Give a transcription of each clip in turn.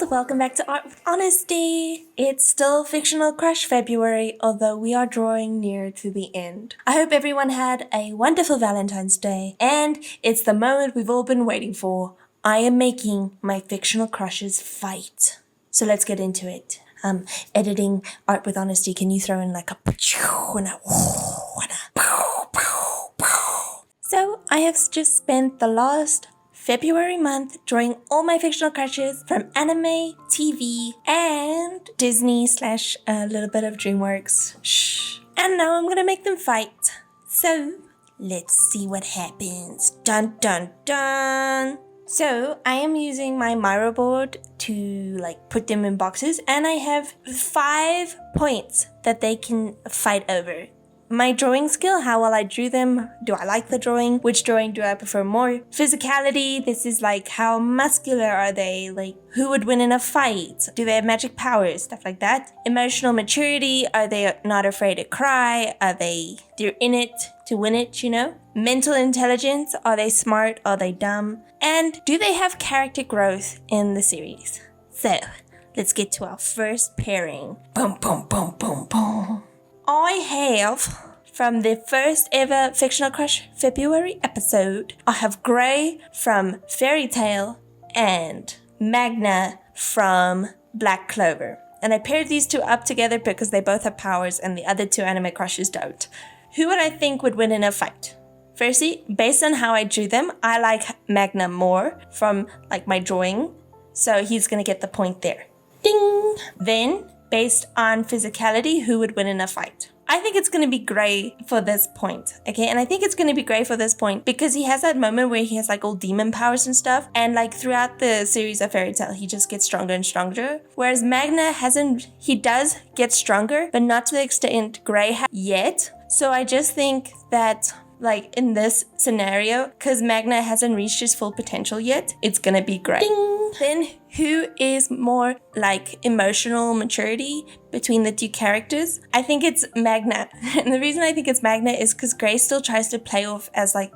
welcome back to Art with Honesty. It's still Fictional Crush February, although we are drawing near to the end. I hope everyone had a wonderful Valentine's Day, and it's the moment we've all been waiting for. I am making my fictional crushes fight. So let's get into it. Editing Art with Honesty, can you throw in like a and a So I have just spent the last February month drawing all my fictional crushes from anime, TV, and Disney / a little bit of DreamWorks. Shh. And now I'm gonna make them fight. So let's see what happens. Dun dun dun. So I am using my Miro board to put them in boxes, and I have 5 points that they can fight over. My drawing skill, how well I drew them, do I like the drawing, which drawing do I prefer more? Physicality, this is how muscular are they, who would win in a fight, do they have magic powers, stuff like that. Emotional maturity, are they not afraid to cry, they're in it to win it, you know? Mental intelligence, are they smart, are they dumb? And do they have character growth in the series? So, let's get to our first pairing. Boom, boom, boom, boom, boom. I have, from the first ever Fictional Crush February episode, I have Grey from Fairy Tail and Magna from Black Clover. And I paired these two up together because they both have powers and the other two anime crushes don't. Who would I think would win in a fight? Firstly, based on how I drew them, I like Magna more from my drawing. So he's going to get the point there. Ding! Then, based on physicality, who would win in a fight? I think it's going to be Grey for this point, okay? And I think it's going to be Grey for this point because he has that moment where he has all demon powers and stuff, and throughout the series of Fairy Tail, he just gets stronger and stronger. Whereas Magna he does get stronger, but not to the extent Grey has yet. So I just think that in this scenario, because Magna hasn't reached his full potential yet, it's gonna be Grey. Ding! Then who is more emotional maturity between the two characters? I think it's Magna. And the reason I think it's Magna is because Grey still tries to play off as like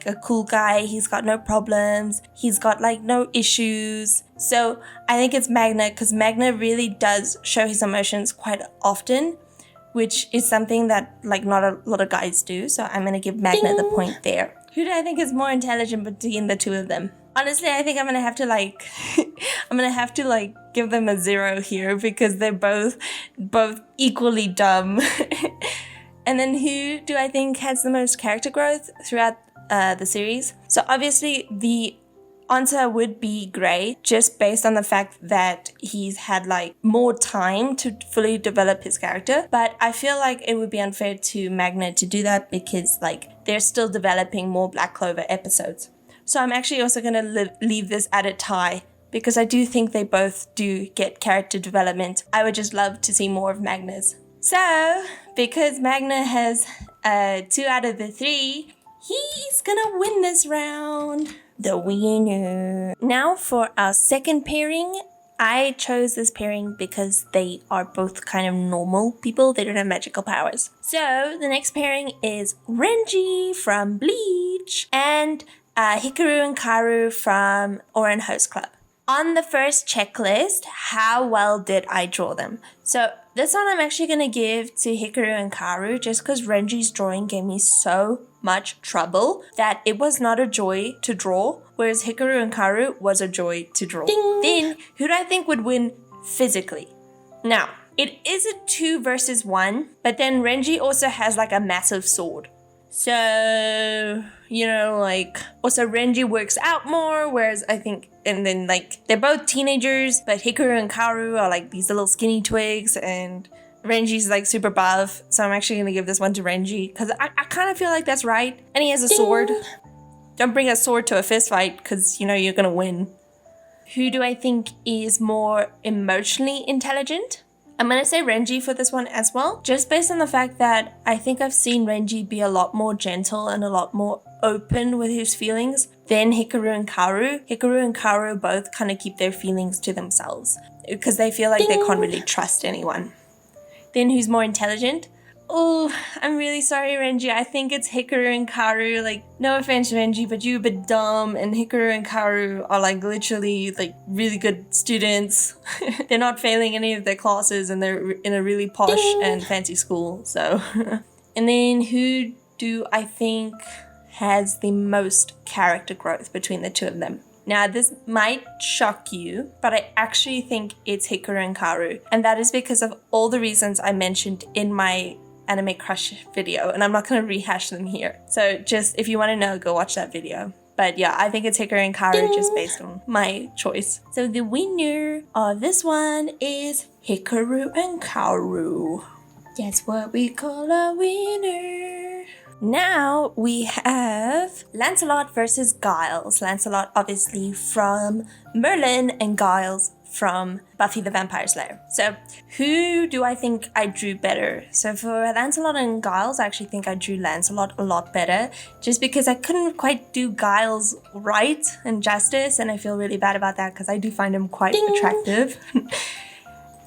a cool guy. He's got no problems. He's got no issues. So I think it's Magna because Magna really does show his emotions quite often, which is something that not a lot of guys do. So I'm going to give Magna the point there. Who do I think is more intelligent between the two of them? Honestly, I think I'm going to have to give them a 0 here because they're both equally dumb. And then who do I think has the most character growth throughout the series? So obviously the answer would be Grey, just based on the fact that he's had more time to fully develop his character. But I feel it would be unfair to Magna to do that because they're still developing more Black Clover episodes. So I'm actually also going to leave this at a tie because I do think they both do get character development. I would just love to see more of Magna's. So, because Magna has 2 out of the 3, he's gonna win this round. The winner. Now for our second pairing. I chose this pairing because they are both kind of normal people. They don't have magical powers. So the next pairing is Renji from Bleach and Hikaru and Karu from Ouran Host Club. On the first checklist, how well did I draw them? So this one I'm actually going to give to Hikaru and Karu just because Renji's drawing gave me so much trouble that it was not a joy to draw, whereas Hikaru and Karu was a joy to draw. Ding! Then, who do I think would win physically? Now, it is a 2 versus 1, but then Renji also has a massive sword. So, also Renji works out more, whereas I think, and then they're both teenagers, but Hikaru and Karu are these little skinny twigs, and Renji's super buff, so I'm actually gonna give this one to Renji, because I kind of feel that's right, and he has a sword. Don't bring a sword to a fist fight, because you're gonna win. Who do I think is more emotionally intelligent? I'm going to say Renji for this one as well, just based on the fact that I think I've seen Renji be a lot more gentle and a lot more open with his feelings than Hikaru and Karu. Hikaru and Karu both kind of keep their feelings to themselves because they feel they can't really trust anyone. Then who's more intelligent? Oh, I'm really sorry, Renji. I think it's Hikaru and Karu. Like, no offense, Renji, but you're a bit dumb, and Hikaru and Karu are like literally like really good students. They're not failing any of their classes, and they're in a really posh and fancy school. So, and then who do I think has the most character growth between the two of them? Now, this might shock you, but I actually think it's Hikaru and Karu. And that is because of all the reasons I mentioned in my anime crush video. And I'm not going to rehash them here. So just, if you want to know, go watch that video. But yeah, I think it's Hikaru and Karu just based on my choice. So the winner of this one is Hikaru and Karu. That's what we call a winner. Now we have Lancelot versus Giles. Lancelot obviously from Merlin and Giles from Buffy the Vampire Slayer. So who do I think I drew better? So for Lancelot and Giles, I actually think I drew Lancelot a lot better just because I couldn't quite do Giles right and justice, and I feel really bad about that because I do find him quite attractive.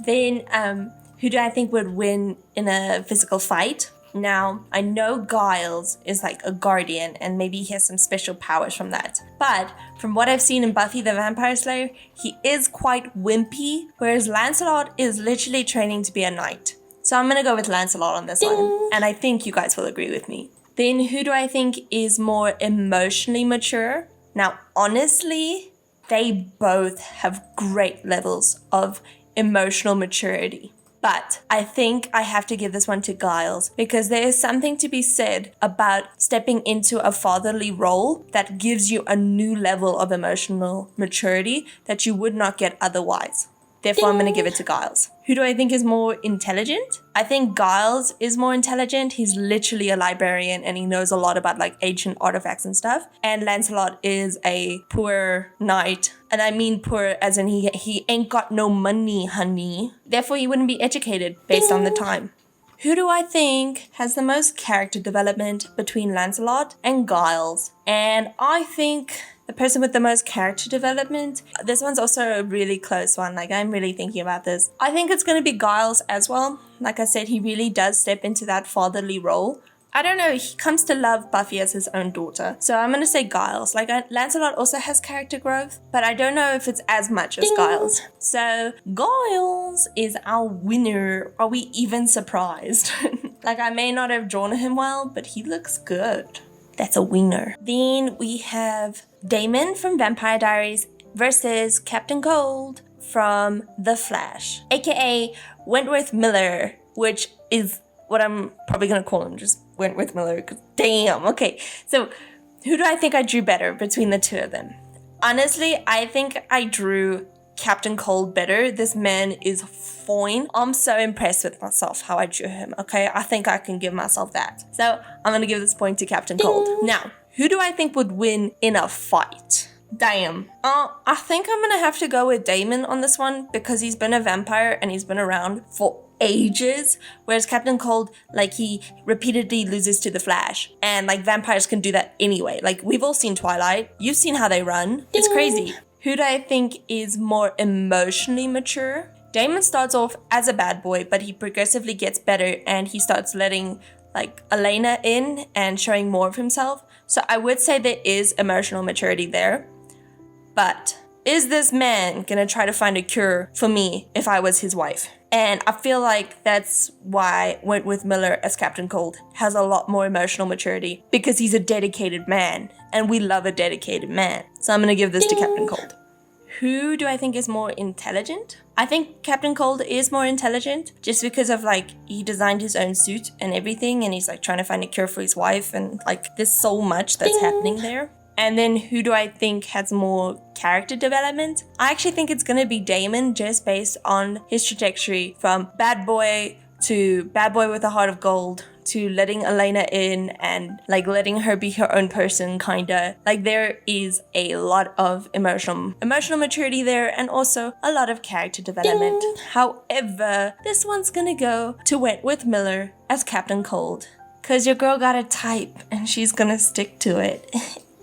Then who do I think would win in a physical fight? Now, I know Giles is like a guardian and maybe he has some special powers from that. But from what I've seen in Buffy the Vampire Slayer, he is quite wimpy, whereas Lancelot is literally training to be a knight. So I'm going to go with Lancelot on this one, and I think you guys will agree with me. Then who do I think is more emotionally mature? Now, honestly, they both have great levels of emotional maturity. But I think I have to give this one to Giles because there is something to be said about stepping into a fatherly role that gives you a new level of emotional maturity that you would not get otherwise. Therefore, I'm going to give it to Giles. Who do I think is more intelligent? I think Giles is more intelligent. He's literally a librarian and he knows a lot about like ancient artifacts and stuff. And Lancelot is a poor knight. And I mean poor as in he ain't got no money, honey. Therefore, he wouldn't be educated based on the time. Who do I think has the most character development between Lancelot and Giles? And I think the person with the most character development, this one's also a really close one. Like, I'm really thinking about this. I think it's going to be Giles as well. Like I said, he really does step into that fatherly role. I don't know, he comes to love Buffy as his own daughter. So I'm going to say Giles. Like, Lancelot also has character growth, but I don't know if it's as much as Giles. So Giles is our winner. Are we even surprised? Like, I may not have drawn him well, but he looks good. That's a winner. Then we have Damon from Vampire Diaries versus Captain Cold from The Flash, aka Wentworth Miller, which is what I'm probably going to call him, just Wentworth Miller, because damn. Okay, so who do I think I drew better between the two of them? Honestly, I think I drew Captain Cold better. This man is fine. I'm so impressed with myself how I drew him, okay? I think I can give myself that. So I'm going to give this point to Captain Cold. Now, who do I think would win in a fight? Damn. I think I'm going to have to go with Damon on this one because he's been a vampire and he's been around for ages, whereas Captain Cold, like, he repeatedly loses to the Flash, and like vampires can do that anyway. Like, we've all seen Twilight. You've seen how they run. It's crazy. Who do I think is more emotionally mature? Damon starts off as a bad boy, but he progressively gets better and he starts letting like Elena in and showing more of himself. So I would say there is emotional maturity there. But is this man gonna try to find a cure for me if I was his wife? And I feel like that's why Wentworth Miller as Captain Cold has a lot more emotional maturity because he's a dedicated man and we love a dedicated man. So I'm gonna give this to Captain Cold. Who do I think is more intelligent? I think Captain Cold is more intelligent just because of like he designed his own suit and everything and he's like trying to find a cure for his wife and like there's so much that's happening there. And then who do I think has more character development? I actually think it's going to be Damon just based on his trajectory from bad boy to bad boy with a heart of gold to letting Elena in and like letting her be her own person kinda. Like there is a lot of emotional maturity there and also a lot of character development. However, this one's gonna go to Wentworth Miller as Captain Cold. Cause your girl got a type and she's gonna stick to it.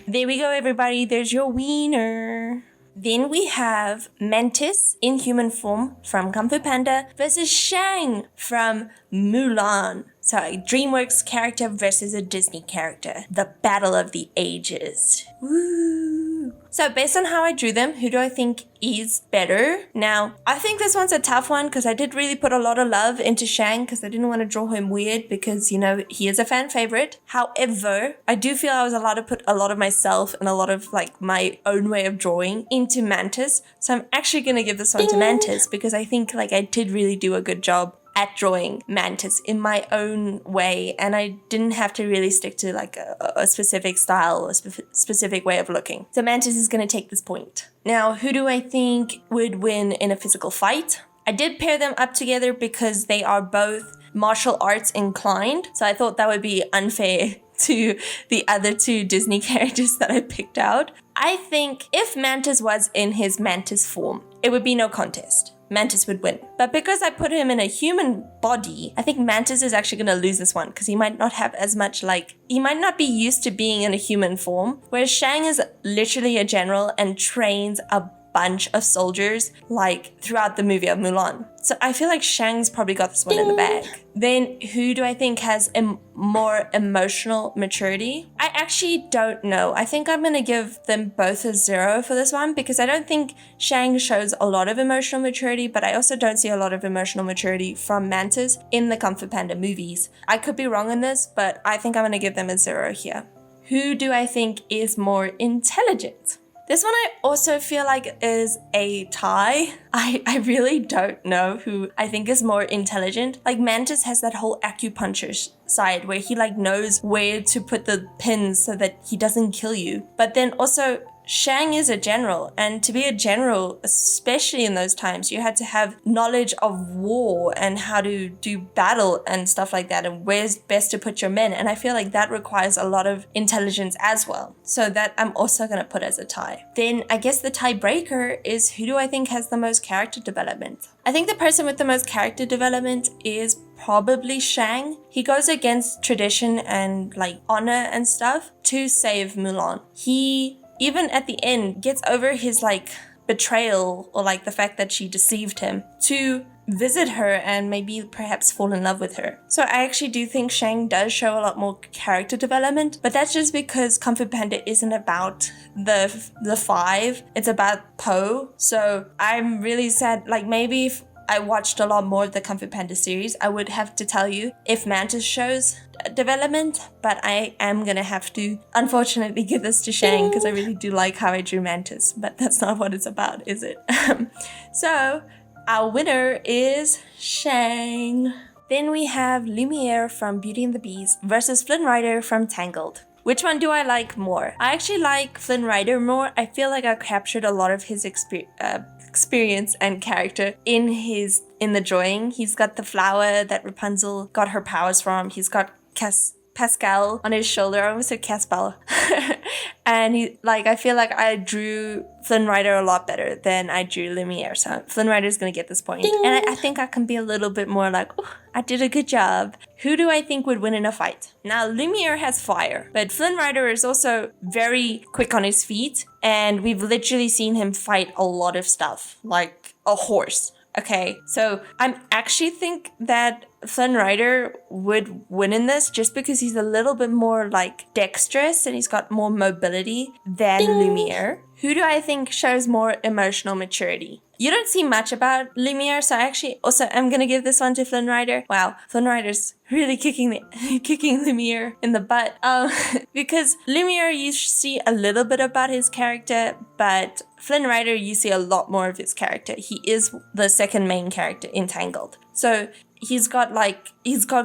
There we go, everybody. There's your wiener. Then we have Mantis in human form from Kung Fu Panda versus Shang from Mulan. So a DreamWorks character versus a Disney character. The battle of the ages. Woo! So based on how I drew them, who do I think is better? Now, I think this one's a tough one because I did really put a lot of love into Shang because I didn't want to draw him weird because, you know, he is a fan favorite. However, I do feel I was allowed to put a lot of myself and a lot of like my own way of drawing into Mantis. So I'm actually going to give this one to Mantis because I think like I did really do a good job at drawing Mantis in my own way, and I didn't have to really stick to like a specific style or specific way of looking. So Mantis is going to take this point. Now, who do I think would win in a physical fight? I did pair them up together because they are both martial arts inclined, so I thought that would be unfair to the other two Disney characters that I picked out. I think if Mantis was in his Mantis form, it would be no contest. Mantis would win. But because I put him in a human body, I think Mantis is actually going to lose this one because he might not have as much he might not be used to being in a human form, whereas Shang is literally a general and trains a bunch of soldiers like throughout the movie of Mulan. So I feel like Shang's probably got this one in the bag. Then who do I think has a more emotional maturity? I actually don't know. I think I'm going to give them both a 0 for this one because I don't think Shang shows a lot of emotional maturity, but I also don't see a lot of emotional maturity from Mantis in the Kung Fu Panda movies. I could be wrong in this, but I think I'm going to give them a 0 here. Who do I think is more intelligent? This one I also feel like is a tie. I really don't know who I think is more intelligent. Like Mantis has that whole acupuncture side where he like knows where to put the pins so that he doesn't kill you. But then also Shang is a general, and to be a general, especially in those times, you had to have knowledge of war and how to do battle and stuff like that, and where's best to put your men. And I feel like that requires a lot of intelligence as well. So that I'm also going to put as a tie. Then I guess the tiebreaker is who do I think has the most character development? I think the person with the most character development is probably Shang. He goes against tradition and like honor and stuff to save Mulan. He, even at the end, gets over his like betrayal or like the fact that she deceived him to visit her and maybe perhaps fall in love with her. So I actually do think Shang does show a lot more character development, but that's just because Kung Fu Panda isn't about the five, it's about Po. So I'm really sad, like maybe if I watched a lot more of the Kung Fu Panda series, I would have to tell you if Mantis shows development, but I am gonna have to unfortunately give this to Shang because I really do like how I drew Mantis, but that's not what it's about, is it? So our winner is Shang. Then we have Lumiere from Beauty and the Beast versus Flynn Rider from Tangled. Which one do I like more? I actually like Flynn Rider more. I feel like I captured a lot of his experience and character in the drawing. He's got the flower that Rapunzel got her powers from. He's got Pascal on his shoulder. I almost said Caspal. And I feel like I drew Flynn Rider a lot better than I drew Lumiere. So Flynn Rider is going to get this point. Ding. And I think I can be a little bit more like, oh, I did a good job. Who do I think would win in a fight? Now, Lumiere has fire, but Flynn Rider is also very quick on his feet. And we've literally seen him fight a lot of stuff, like a horse. Okay, so I actually think that Flynn Rider would win in this just because he's a little bit more like dexterous and he's got more mobility than Lumiere. Who do I think shows more emotional maturity? You don't see much about Lumiere, so I actually also am going to give this one to Flynn Rider. Wow, Flynn Rider's really kicking Lumiere in the butt. Because Lumiere, you see a little bit about his character, but Flynn Rider, you see a lot more of his character. He is the second main character in Tangled. So he's got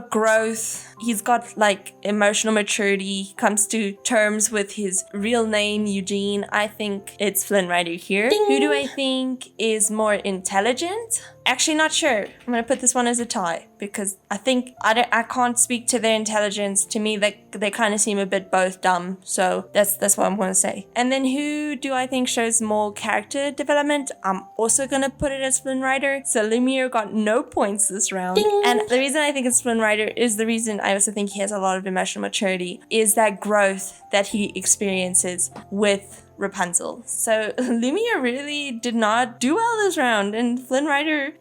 growth, he's got like emotional maturity, he comes to terms with his real name, Eugene. I think it's Flynn Rider here. Ding. Who do I think is more intelligent? Actually, not sure. I'm going to put this one as a tie because I think I can't speak to their intelligence. To me, they kind of seem a bit both dumb. So that's what I'm going to say. And then who do I think shows more character development? I'm also going to put it as Flynn Rider. So Lumiere got no points this round. Ding. And the reason I think it's Flynn Rider is the reason I also think he has a lot of emotional maturity is that growth that he experiences with Rapunzel. So Lumiere really did not do well this round, and Flynn Rider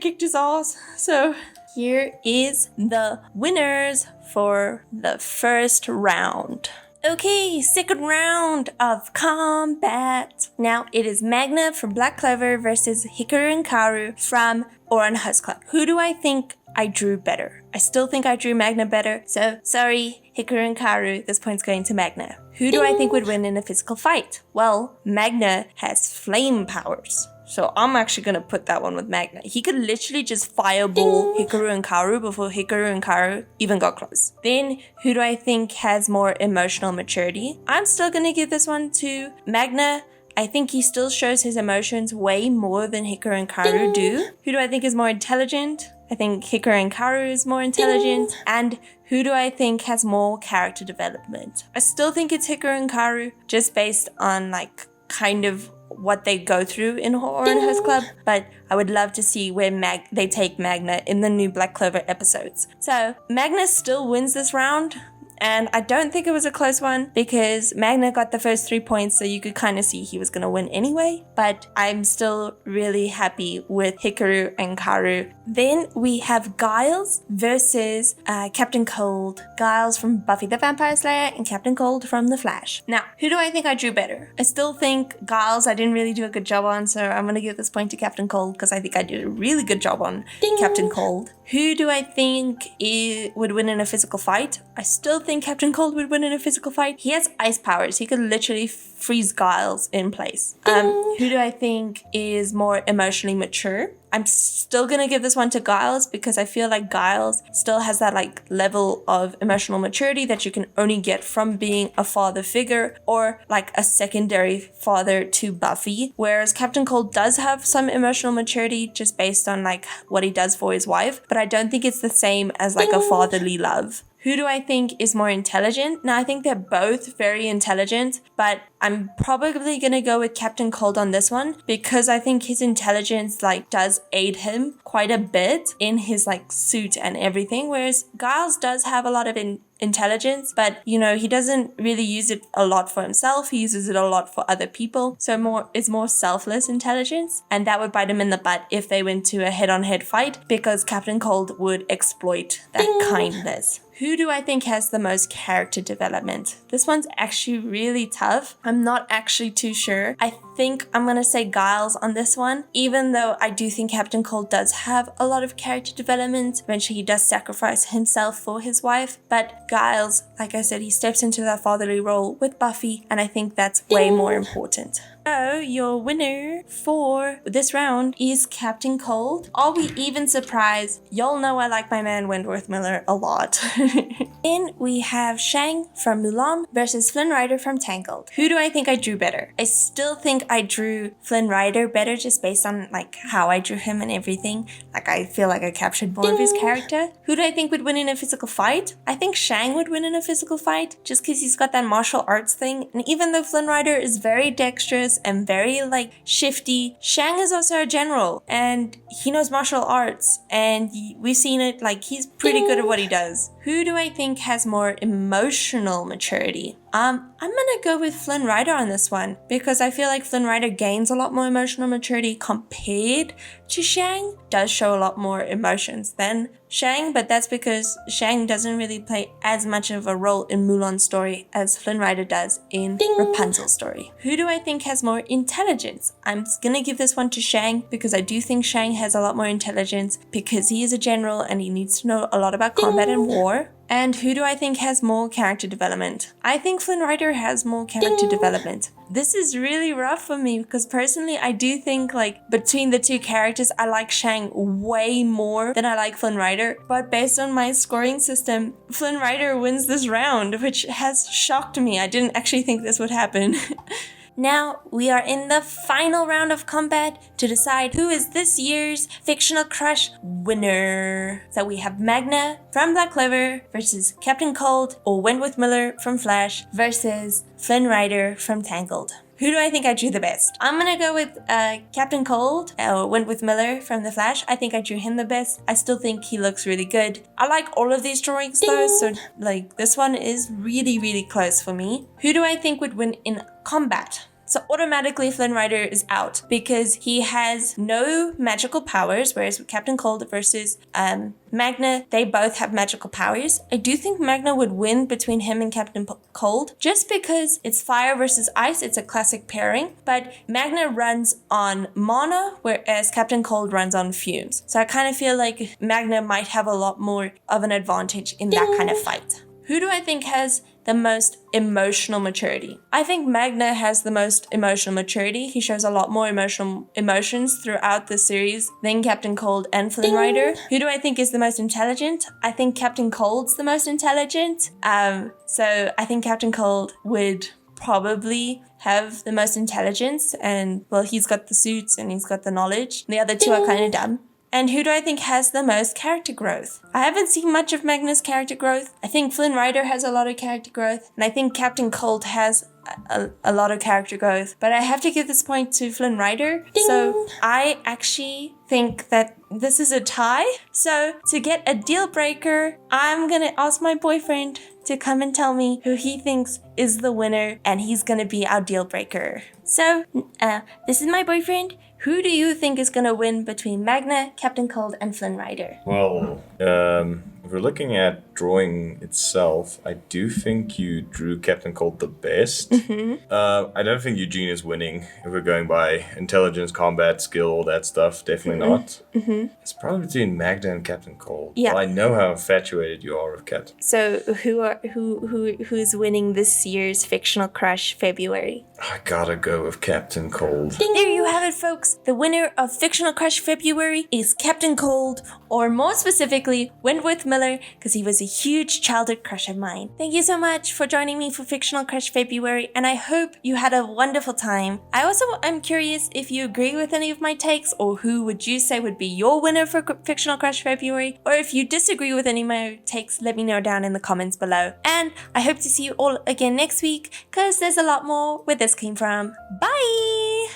kicked his ass. So here is the winners for the first round. Okay, second round of combat. Now it is Magna from Black Clover versus Hikaru and Karu from Ouran Host Club. Who do I think I drew better? I still think I drew Magna better, so sorry, Hikaru and Karu, this point's going to Magna. Who do I think would win in a physical fight? Well, Magna has flame powers. So I'm actually going to put that one with Magna. He could literally just fireball Hikaru and Karu before Hikaru and Karu even got close. Then, who do I think has more emotional maturity? I'm still going to give this one to Magna. I think he still shows his emotions way more than Hikaru and Karu do. Who do I think is more intelligent? I think Hikaru and Karu is more intelligent. And who do I think has more character development? I still think it's Hikaru and Karu, just based on like kind of what they go through in Ouran Host Club, but I would love to see where they take Magna in the new Black Clover episodes. So Magna still wins this round, and I don't think it was a close one because Magna got the first 3 points, so you could kind of see he was going to win anyway, but I'm still really happy with Hikaru and Karu. Then we have Giles versus Captain Cold. Giles from Buffy the Vampire Slayer and Captain Cold from The Flash. Now, who do I think I drew better? I still think Giles I didn't really do a good job on, so I'm going to give this point to Captain Cold because I think I did a really good job on Captain Cold. Who do I think would win in a physical fight? I still think Captain Cold would win in a physical fight. He has ice powers. He could literally freeze Giles in place. Who do I think is more emotionally mature? I'm still gonna give this one to Giles because I feel like Giles still has that like level of emotional maturity that you can only get from being a father figure or like a secondary father to Buffy. Whereas Captain Cold does have some emotional maturity just based on like what he does for his wife, but I don't think it's the same as like a fatherly love. Who do I think is more intelligent? Now, I think they're both very intelligent, but I'm probably going to go with Captain Cold on this one because I think his intelligence like does aid him quite a bit in his like suit and everything, whereas Giles does have a lot of intelligence, but you know, he doesn't really use it a lot for himself. He uses it a lot for other people. So it's more selfless intelligence, and that would bite him in the butt if they went to a head-on-head fight because Captain Cold would exploit that kindness. Who do I think has the most character development? This one's actually really tough. I'm not actually too sure. I think I'm going to say Giles on this one, even though I do think Captain Cold does have a lot of character development. Eventually he does sacrifice himself for his wife, but Giles, like I said, he steps into that fatherly role with Buffy, and I think that's way more important. So your winner for this round is Captain Cold. Are we even surprised? Y'all know I like my man Wentworth Miller a lot. Then we have Shang from Mulan versus Flynn Rider from Tangled. Who do I think I drew better? I still think I drew Flynn Rider better just based on like how I drew him and everything. Like I feel like I captured more of his character. Who do I think would win in a physical fight? I think Shang would win in a physical fight just because he's got that martial arts thing. And even though Flynn Rider is very dexterous and very like shifty, Shang is also a general and he knows martial arts, and we've seen it, like he's pretty good at what he does. Who do I think has more emotional maturity? I'm gonna go with Flynn Rider on this one because I feel like Flynn Rider gains a lot more emotional maturity compared to Shang. Does show a lot more emotions than Shang, but that's because Shang doesn't really play as much of a role in Mulan's story as Flynn Rider does in Rapunzel's story. Who do I think has more intelligence? I'm gonna give this one to Shang because I do think Shang has a lot more intelligence because he is a general and he needs to know a lot about combat and war. And who do I think has more character development? I think Flynn Rider has more character development. This is really rough for me because personally I do think like between the two characters I like Shang way more than I like Flynn Rider. But based on my scoring system, Flynn Rider wins this round, which has shocked me. I didn't actually think this would happen. Now we are in the final round of combat to decide who is this year's Fictional Crush winner. So we have Magna from Black Clover versus Captain Cold or Wentworth Miller from Flash versus Flynn Rider from Tangled. Who do I think I drew the best? I'm gonna go with Captain Cold or Wentworth Miller from The Flash. I think I drew him the best. I still think he looks really good. I like all of these drawings though, so like this one is really, really close for me. Who do I think would win in combat? So automatically Flynn Rider is out because he has no magical powers, whereas with Captain Cold versus Magna, they both have magical powers. I do think Magna would win between him and Captain Cold just because it's fire versus ice. It's a classic pairing, but Magna runs on mana, whereas Captain Cold runs on fumes. So I kind of feel like Magna might have a lot more of an advantage in that kind of fight. Who do I think has the most emotional maturity? I think Magna has the most emotional maturity. He shows a lot more emotions throughout the series than Captain Cold and Flynn Rider. Who do I think is the most intelligent? I think Captain Cold's the most intelligent. So I think Captain Cold would probably have the most intelligence, and well, he's got the suits and he's got the knowledge. The other two are kind of dumb. And who do I think has the most character growth? I haven't seen much of Magna's character growth. I think Flynn Rider has a lot of character growth. And I think Captain Cold has a lot of character growth. But I have to give this point to Flynn Rider. Ding. So I actually think that this is a tie. So to get a deal breaker, I'm going to ask my boyfriend to come and tell me who he thinks is the winner. And he's going to be our deal breaker. So this is my boyfriend. Who do you think is going to win between Magna, Captain Cold, and Flynn Rider? Well, if we're looking at drawing itself, I do think you drew Captain Cold the best. I don't think Eugene is winning if we're going by intelligence, combat, skill, all that stuff. Definitely not. It's probably between Magna and Captain Cold. Yeah. Well, I know how infatuated you are with Captain. So who's winning this year's Fictional Crush February? I gotta go with Captain Cold. Ding. There you have it, folks. The winner of Fictional Crush February is Captain Cold, or more specifically, Wentworth Miller, because he was a huge childhood crush of mine. Thank you so much for joining me for Fictional Crush February, and I hope you had a wonderful time. I also am curious if you agree with any of my takes, or who would you say would be your winner for Fictional Crush February, or if you disagree with any of my takes, let me know down in the comments below. And I hope to see you all again next week, because there's a lot more where this came from. Bye!